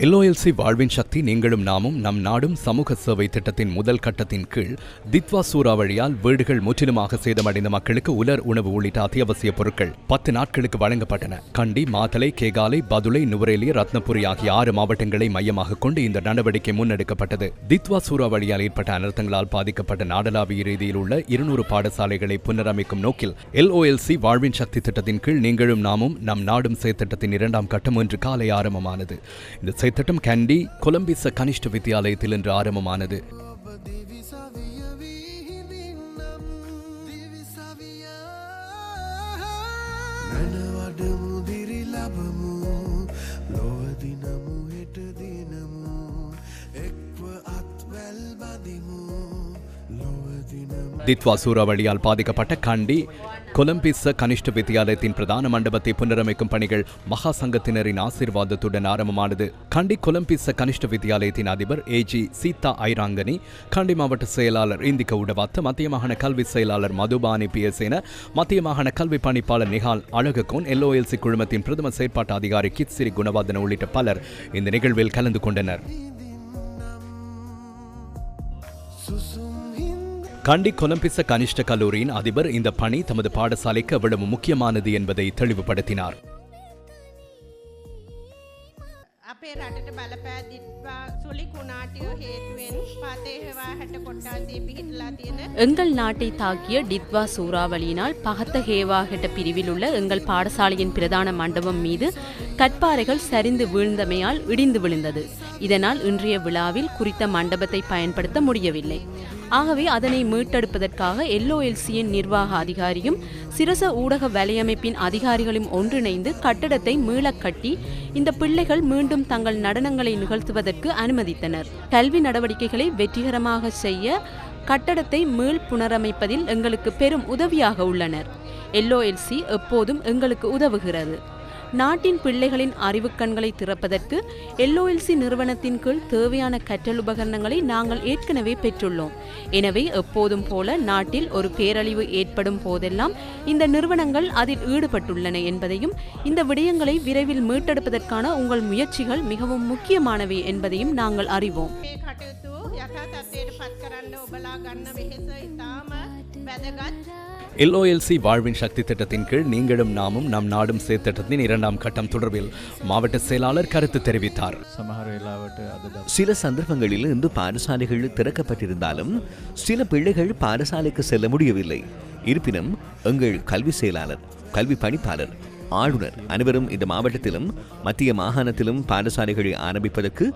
LOLC வாழ்வின் சக்தி நீங்களும் நாமும் நம் நாடும் சமூக சேவை திட்டத்தின் முதல் கட்டத்தின் கீழ் தித்வா சூறாவளியால் வீடுகள் முற்றிலுமாக சேதமடைந்த மக்களுக்கு உலர் உணவு உள்ளிட்ட அத்தியாவசிய பொருட்கள் 10 நாட்களுக்கு வழங்கப்பட்டன. கண்டி, மாத்தளை, கேகாலை, பதுளை, நுவரேலிய, ரத்னபுரி ஆகிய 6 மாவட்டங்களை மையமாக கொண்டு இந்த நடவடிக்கை முன்னெடுக்கப்பட்டது. தித்வா சூறாவளியால் ஏற்பட்ட அனர்த்தங்களால் பாதிக்கப்பட்ட நாடளாவிய ரீதியில் உள்ள 200 பாடசாலைகளை புனரமைக்கும் நோக்கில் LOLC வாழ்வின் சக்தி திட்டத்தின் கீழ் நீங்களும் நாமும் நம் நாடும் திட்டத்தின் 2ஆம் கட்டம் இன்று காலை ஆரம்பமானது. இந்த திட்டம் கண்டி கொலம்பிச கனிஷ்ட வித்தியாலயத்தில் இன்று ஆரம்பமானது. தித்வா சூறாவளியால் பாதிக்கப்பட்ட கண்டி கொலம்பிச கனிஷ்ட வித்தியாலயத்தின் பிரதான மண்டபத்தை புனரமைக்கும் பணிகள் மகா சங்கத்தினரின் ஆசீர்வாதத்துடன் ஆரம்பமானது. கண்டி கொலம்பிச கனிஷ்ட வித்தியாலயத்தின் அதிபர் AG சீதா ஐராங்கனி, கண்டி மாவட்ட செயலாளர் இந்திக உடவாத்த, மத்திய மாகாண கல்வி செயலாளர் மதுபானி பியசேன, மத்திய மாகாண கல்வி பணிப்பாளர் நிகால் அழககோன், LOLC குழுமத்தின் பிரதம செயற்பாட்டு அதிகாரி கித்சிரி குணவர்தன உள்ளிட்ட பலர் இந்த நிகழ்வில் கலந்து கொண்டனர். கண்டி கொலம்பிச கனிஷ்ட கல்லூரியின் அதிபர் இந்த பணி தமது பாடசாலைக்கு எவ்வளவு முக்கியமானது என்பதை தெளிவுபடுத்தினார். எங்கள் நாட்டை தாக்கிய டித்வா சூறாவளியினால் பகத்த ஹேவாகட்ட பிரிவில் உள்ள எங்கள் பாடசாலையின் பிரதான மண்டபம் மீது கற்பாறைகள் சரிந்து வீழ்ந்தமையால் இடிந்து விழுந்தது. இதனால் இன்றைய விழாவில் குறித்த மண்டபத்தை பயன்படுத்த முடியவில்லை. ஆகவே அதனை மீட்டெடுப்பதற்காக LOLCயின் நிர்வாக அதிகாரியும் சிரச ஊடக வலையமைப்பின் அதிகாரிகளும் ஒன்றிணைந்து கட்டடத்தை மீளக் கட்டி இந்த பிள்ளைகள் மீண்டும் தங்கள் நடனங்களை நிகழ்த்துவதற்கு அனுமதித்தனர். கல்வி நடவடிக்கைகளை வெற்றிகரமாக செய்ய கட்டடத்தை மீள் புனரமைப்பதில் எங்களுக்கு பெரும் உதவியாக உள்ளனர். LOLC எப்போதும் எங்களுக்கு உதவுகிறது. நாட்டின் பிள்ளைகளின் அறிவுக்கண்களை திறப்பதற்கு LOLC நிறுவனத்தின் கீழ் தேவையான கற்றல் உபகரணங்களை நாங்கள் ஏற்கனவே பெற்றுள்ளோம். எனவே எப்போதும் போல நாட்டில் ஒரு பேரழிவு ஏற்படும் போதெல்லாம் இந்த நிறுவனங்கள் அதில் ஈடுபட்டுள்ளன என்பதையும், இந்த விடயங்களை விரைவில் மீட்டெடுப்பதற்கான உங்கள் முயற்சிகள் மிகவும் முக்கியமானவை என்பதையும் நாங்கள் அறிவோம். LOLC வாழ்வின் சக்தி திட்டத்தின் கீழ் நீங்களும் நாமும் நம் நாடும் திட்டத்தின் 2ஆம் கட்டம் தொடர்பில் மாவட்ட செயலாளர் கருத்து தெரிவித்தார். சில சந்தர்ப்பங்களில் இன்று பாடசாலைகள் திறக்கப்பட்டிருந்தாலும் சில பிள்ளைகள் பாடசாலைக்கு செல்ல முடியவில்லை. இருப்பினும் எங்கள் கல்வி செயலாளர், கல்வி பணிப்பாளர், ஆளுநர் அனைவரும் இந்த மாவட்டத்திலும் மத்திய மாகாணத்திலும் பாடசாலைகளை ஆரம்பிப்பதற்கு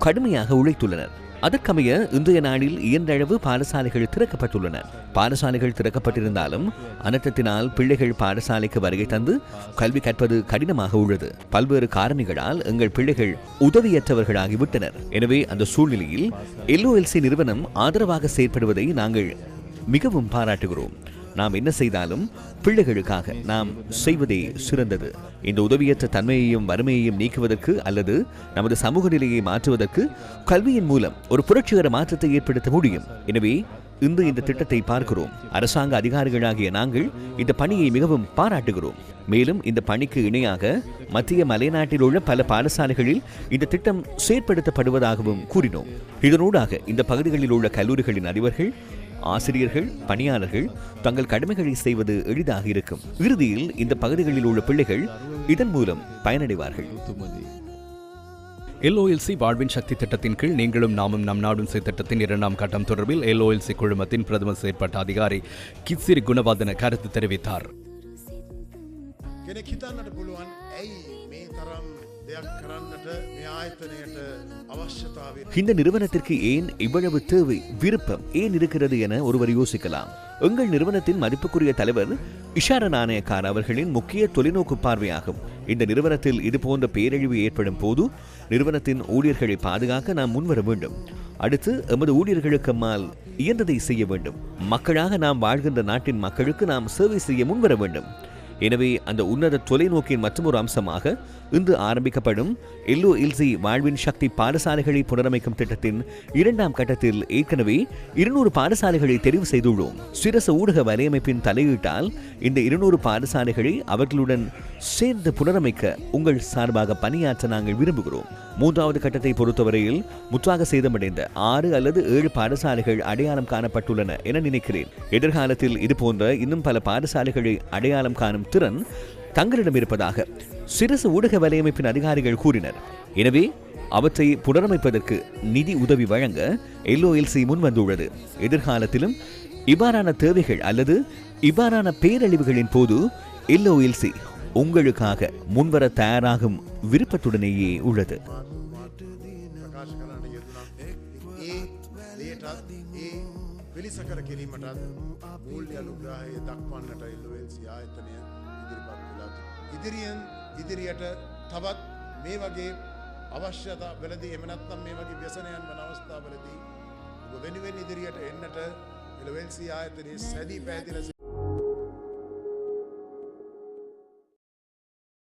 கடுமையாக உழைத்துள்ளனர். அதற்கமைய இன்றைய நாளில் இயன்றளவு பாடசாலைகள் திறக்கப்பட்டுள்ளன. பாடசாலைகள் திறக்கப்பட்டிருந்தாலும் அனர்த்தத்தினால் பிள்ளைகள் பாடசாலைக்கு வருகை தந்து கல்வி கற்பது கடினமாக உள்ளது. பல்வேறு காரணிகளால் எங்கள் பிள்ளைகள் உதவியற்றவர்களாகிவிட்டனர். எனவே அந்த சூழ்நிலையில் LOLC நிறுவனம் ஆதரவாக செயற்படுவதை நாங்கள் மிகவும் பாராட்டுகிறோம். நாம் என்ன செய்தாலும் பிள்ளைகளுக்காக நாம் செய்வதே சிறந்தது. இந்த உதவியற்ற தன்மையையும் வறுமையையும் நீக்குவதற்கு அல்லது நமது சமூக நிலையை மாற்றுவதற்கு கல்வியின் மூலம் ஒரு புரட்சிகர மாற்றத்தை ஏற்படுத்த முடியும். எனவே இன்று இந்த திட்டத்தை பார்க்கிறோம். அரசாங்க அதிகாரிகளாகிய நாங்கள் இந்த பணியை மிகவும் பாராட்டுகிறோம். மேலும் இந்த பணிக்கு இணையாக மத்திய மலைநாட்டில் உள்ள பல பாடசாலைகளில் இந்த திட்டம் செயற்படுத்தப்படுவதாகவும் கூறினோம். இதனூடாக இந்த பகுதிகளில் உள்ள கல்லூரிகளின் அதிபர்கள், ஆசிரியர்கள், பணியாளர்கள் தங்கள் கடமைகளை செய்வது எளிதாக இருக்கும். இறுதியில் இந்த பகுதிகளில் உள்ள பிள்ளைகள் இதன் மூலம் பயனடைவார்கள். LOLC வாழ்வின் சக்தி திட்டத்தின் கீழ் நீங்களும் நாமும் நம் நாடும் திட்டத்தின் 2ஆம் கட்டம் தொடர்பில் LOLC குழுமத்தின் பிரதம செயற்பாட்டு அதிகாரி கித்சிரி குணவர்தன கருத்து தெரிவித்தார். இந்த நிறுவனத்திற்கு ஏன் இவ்வளவு தேவை, விருப்பம் ஏன் இருக்கிறது என ஒருவர் யோசிக்கலாம். எங்கள் நிறுவனத்தின் மதிப்புக்குரிய தலைவர் இஷார நாணயக்கார் அவர்களின் முக்கிய தொலைநோக்கு பார்வையாகும். இந்த நிறுவனத்தில் இதுபோன்ற பேரழிவு ஏற்படும் போது நிறுவனத்தின் ஊழியர்களை பாதுகாக்க நாம் முன்வர வேண்டும். அடுத்து எமது ஊழியர்களுக்கு அம்மால் இயன்றதை செய்ய வேண்டும். மக்களாக நாம் வாழ்கின்ற நாட்டின் மக்களுக்கு நாம் சேவை செய்ய முன்வர வேண்டும். எனவே அந்த உன்னத தொலைநோக்கின் மற்றொரு அம்சமாக இன்று ஆரம்பிக்கப்படும் LOLC வாழ்வின் சக்தி பாடசாலைகளை புனரமைக்கும் திட்டத்தின் 2ஆம் கட்டத்தில் ஏற்கனவே 200 பாடசாலைகளை தெரிவு செய்துள்ளோம். சிரச ஊடக வலையமைப்பின் தலையீட்டால் இந்த 200 பாடசாலைகளை அவர்களுடன் சேர்ந்து புனரமைக்க உங்கள் சார்பாக பணியாற்ற நாங்கள் விரும்புகிறோம். 3வது கட்டத்தை பொறுத்தவரையில் முற்றாக சேதமடைந்த 6 அல்லது 7 பாடசாலைகள் அடையாளம் காணப்பட்டுள்ளன என நினைக்கிறேன். எதிர்காலத்தில் இதுபோன்ற இன்னும் பல பாடசாலைகளை அடையாளம் காணும் திறன் தங்களிடம் இருப்பதாக சிரசு ஊடக வலையமைப்பின் அதிகாரிகள் கூறினர். எனவே அவற்றை புனரமைப்பதற்கு நிதி உதவி வழங்க LOLC முன்வந்துள்ளது. எதிர்காலத்திலும் இவ்வாறான தேவைகள் அல்லது இவ்வாறான பேரழிவுகளின் போது LOLC உங்களுக்காக முன்வர தயாராகும் விருப்பத்துடனேயே உள்ளது. ඉදිරියට තවත් මේ වගේ අවශ්‍යතා වලදී එහෙම නැත්නම් මේ වගේ ව්‍යසනයන් වන අවස්ථාවලදී ඔබ වෙනුවෙන් ඉදිරියට එන්නට LOLC ආයතනයේ සැදී පැහැදිලා